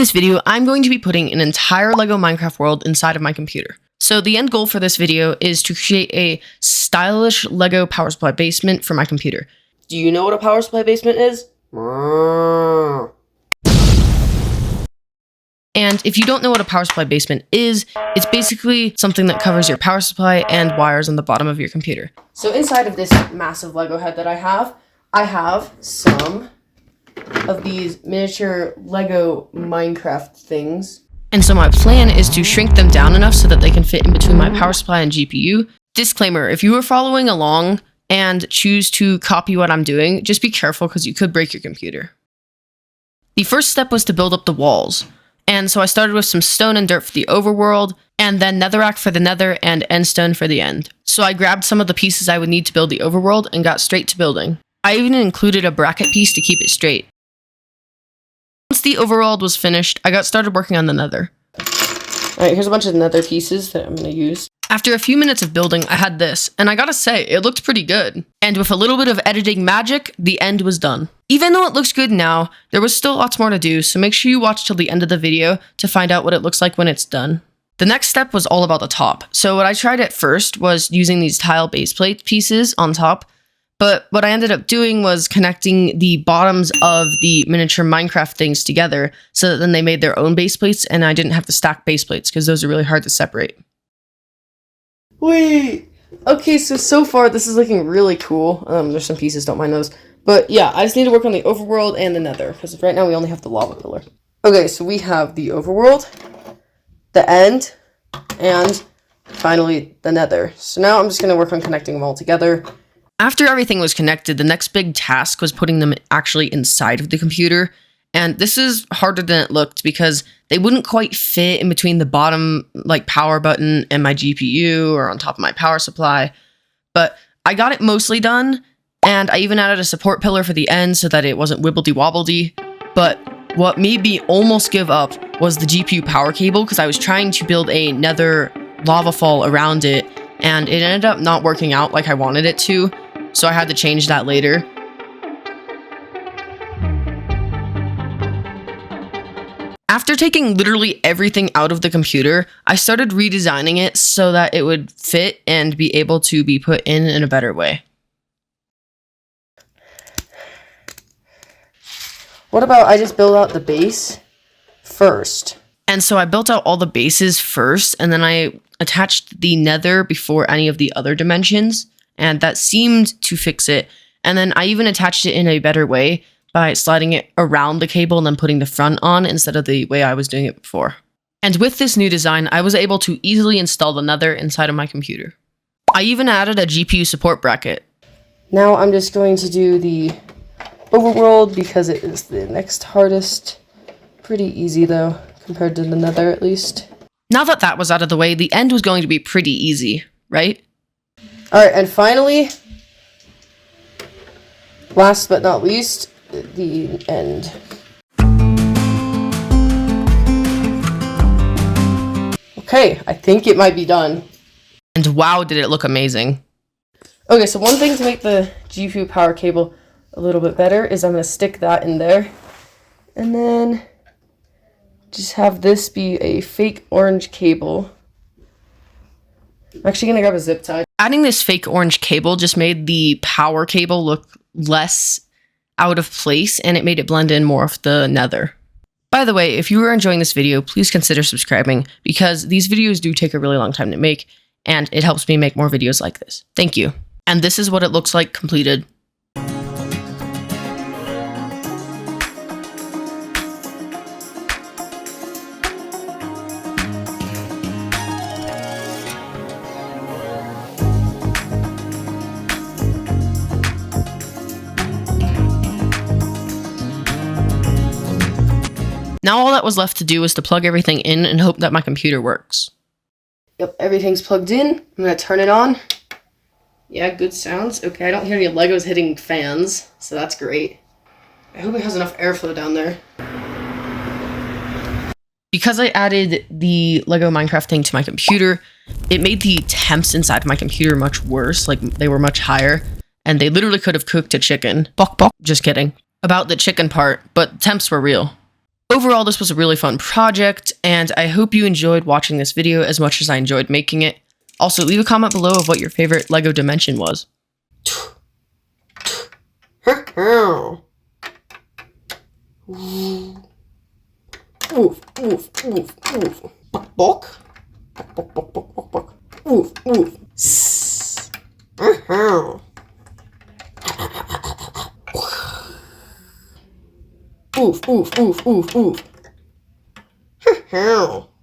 this video, I'm going to be putting an entire LEGO Minecraft world inside of my computer. So the end goal for this video is to create a stylish LEGO power supply basement for my computer. Do you know what a power supply basement is? And if you don't know what a power supply basement is, it's basically something that covers your power supply and wires on the bottom of your computer. So inside of this massive LEGO head that I have some of these miniature LEGO Minecraft things. And so my plan is to shrink them down enough so that they can fit in between my power supply and GPU. Disclaimer, if you are following along and choose to copy what I'm doing, just be careful because you could break your computer. The first step was to build up the walls. And so I started with some stone and dirt for the overworld, and then netherrack for the nether and endstone for the end. So I grabbed some of the pieces I would need to build the overworld and got straight to building. I even included a bracket piece to keep it straight. Once the overworld was finished, I got started working on the nether. Alright, here's a bunch of nether pieces that I'm going to use. After a few minutes of building, I had this, and I gotta say, it looked pretty good. And with a little bit of editing magic, the end was done. Even though it looks good now, there was still lots more to do, so make sure you watch till the end of the video to find out what it looks like when it's done. The next step was all about the top. So what I tried at first was using these tile base plate pieces on top, but what I ended up doing was connecting the bottoms of the miniature Minecraft things together so that then they made their own base plates and I didn't have to stack base plates because those are really hard to separate. Wait, okay, so far this is looking really cool. There's some pieces, don't mind those. But yeah, I just need to work on the overworld and the nether, because right now we only have the lava pillar. Okay, so we have the overworld, the end, and finally the nether. So now I'm just going to work on connecting them all together. After everything was connected, the next big task was putting them actually inside of the computer. And this is harder than it looked because they wouldn't quite fit in between the bottom power button and my GPU or on top of my power supply. But I got it mostly done, and I even added a support pillar for the end so that it wasn't wibbledy-wobbledy. But what made me almost give up was the GPU power cable because I was trying to build a nether lava fall around it, and it ended up not working out like I wanted it to, so I had to change that later. After taking literally everything out of the computer, I started redesigning it so that it would fit and be able to be put in a better way. What about I just build out the base first? And so I built out all the bases first, and then I attached the nether before any of the other dimensions, and that seemed to fix it. And then I even attached it in a better way by sliding it around the cable and then putting the front on instead of the way I was doing it before. And with this new design, I was able to easily install the nether inside of my computer. I even added a GPU support bracket. Now I'm just going to do the overworld because it is the next hardest. Pretty easy though, compared to the nether at least. Now that that was out of the way, the end was going to be pretty easy, right? Alright, and finally, last but not least, the end. Okay, I think it might be done. And wow, did it look amazing. Okay, so one thing to make the GPU power cable a little bit better is I'm going to stick that in there. And then just have this be a fake orange cable. I'm actually going to grab a zip tie. Adding this fake orange cable just made the power cable look less out of place, and it made it blend in more of the nether. By the way, if you are enjoying this video, please consider subscribing because these videos do take a really long time to make, and it helps me make more videos like this. Thank you. And this is what it looks like completed. Now all that was left to do was to plug everything in and hope that my computer works. Yep, everything's plugged in. I'm going to turn it on. Yeah, good sounds. Okay, I don't hear any Legos hitting fans, so that's great. I hope it has enough airflow down there. Because I added the LEGO Minecraft thing to my computer, it made the temps inside my computer much worse, they were much higher, and they literally could have cooked a chicken. Bok bok. Just kidding. About the chicken part, but temps were real. Overall, this was a really fun project, and I hope you enjoyed watching this video as much as I enjoyed making it. Also, leave a comment below of what your favorite LEGO dimension was. Oof, oof, oof, oof. Bok, bok. Bok, bok, bok, bok, bok. Oof, oof. Sss. Oof, oof, oof, oof, oof.